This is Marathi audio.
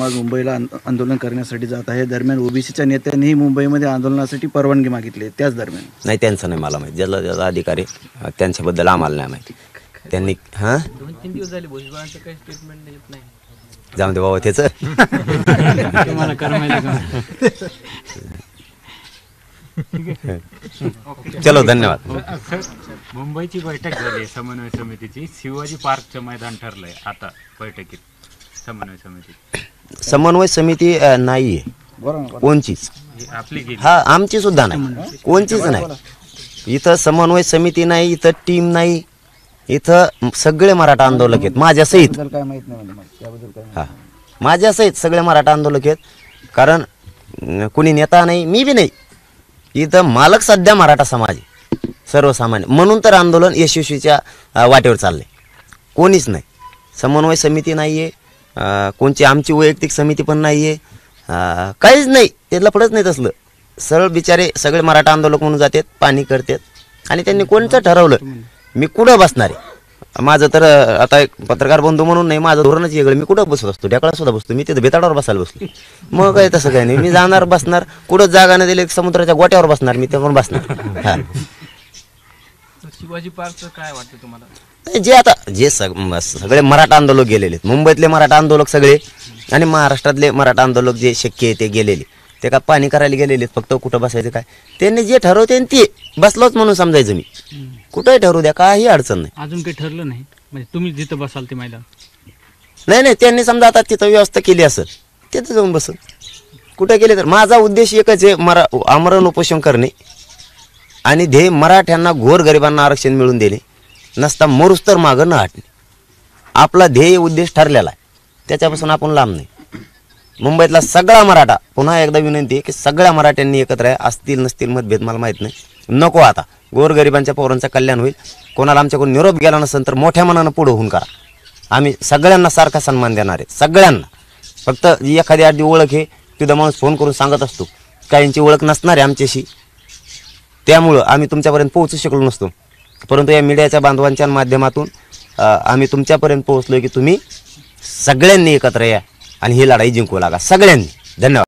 समाज मुंबईला आंदोलन करण्यासाठी जात आहे. दरम्यान ओबीसीच्या नेत्यांनीही मुंबईमध्ये आंदोलनासाठी परवानगी मागितली. त्याच दरम्यान नाही, त्यांचं नाही मला माहिती. ज्याचा अधिकारी त्यांच्याबद्दल आम्हाला नाही माहिती. त्यांनी 2-3 दिवस झाले भुजबळांचं काही स्टेटमेंट येत नाही. जाऊन दे बाबा त्याचं. तुम्हाला करमायला का? चलो, धन्यवाद. मुंबईची बैठक झाली समन्वय समितीची. शिवाजी पार्कचं मैदान ठरलंय आता बैठकीत. समन्वय समिती नाहीये कोणचीच. आपली गेली. हा, आमची सुद्धा नाही, कोणचीच नाही. इथं समन्वय समिती नाही, इथं टीम नाही. इथं सगळे मराठा आंदोलक आहेत माझ्या सहित. काय माहित नाही त्याबद्दल काय. हा, माझ्या सहित सगळे मराठा आंदोलक आहेत. कारण कुणी नेता नाही, मी बी नाही. इथं मालक सध्या मराठा समाज आहे, सर्वसामान्य. म्हणून तर आंदोलन यशस्वीच्या वाटेवर चाललंय. कोणीच नाही. समन्वय समिती नाहीये, कोणची आमची वैयक्तिक समिती पण नाहीये, काहीच नाही. ते लफडच नाही तसलं. सरळ बिचारे सगळे मराठा आंदोलक म्हणून जातात, पाणी करतात. आणि त्यांनी कोणतं ठरवलं मी कुठं बसणार आहे. माझं तर आता एक पत्रकार बंधू म्हणून नाही, माझं धोरणच वेगळं. मी कुठं बसत असतो, ढेकळा सुद्धा बसतो. मी तिथं बेताडावर बसायला बसलो. मग काय तसं काही नाही. मी जाणार, बसणार. कुठं जागा नाही दिली, समुद्राच्या गोट्यावर बसणार मी, त्यावर बसणार. हा, शिवाजी पार्कचं काय वाटतं तुम्हाला? जे आता जे सगळे मराठा आंदोलक गेलेले आहेत, मुंबईतले मराठा आंदोलक सगळे आणि महाराष्ट्रातले मराठा आंदोलक जे शक्य आहे ते गेलेले. ते का पाणी करायला गेलेले, फक्त कुठं बसायचं काय त्यांनी जे ठरवते ते बसलोच म्हणून समजायचं. मी कुठंही ठरवू द्या, काही अडचण नाही. अजून काही ठरलं नाही म्हणजे तुम्ही जिथं बसाल ते मैदान? नाही, त्यांनी समजा आता तिथं व्यवस्था केली असेल तिथं जाऊन बसल. कुठं गेले तर माझा उद्देश एकच आहे, आमरण उपोषण करणे आणि ध्येय मराठ्यांना, गोरगरिबांना आरक्षण मिळवून देणे. नसता मरुस तर मागं न हटणे. आपला ध्येय उद्देश ठरलेला आहे, त्याच्यापासून आपण लांब नाही. मुंबईतला सगळा मराठा, पुन्हा एकदा विनंती आहे की सगळ्या मराठ्यांनी एकत्र आहे. असतील नसतील मतभेद मला माहीत नाही, नको. आता गोरगरिबांच्या पोरांचं कल्याण होईल. कोणाला आमच्याकडून निरोप गेला नसेल तर मोठ्या मनानं पुढं होऊन करा. आम्ही सगळ्यांना सारखा सन्मान देणार आहे, सगळ्यांना. फक्त एखादी आधी ओळख आहे, तिथं माणूस फोन करून सांगत असतो, काहींची ओळख नसणार आहे आमच्याशी, त्यामुळं आम्ही तुमच्यापर्यंत पोहोचू शकलो नसतो. परंतु या मीडियाच्या बांधवांच्या माध्यमातून आम्ही तुमच्यापर्यंत पोहोचलो की तुम्ही सगळ्यांनी एकत्र या आणि ही लढाई जिंकू लागा, सगळ्यांनी. धन्यवाद.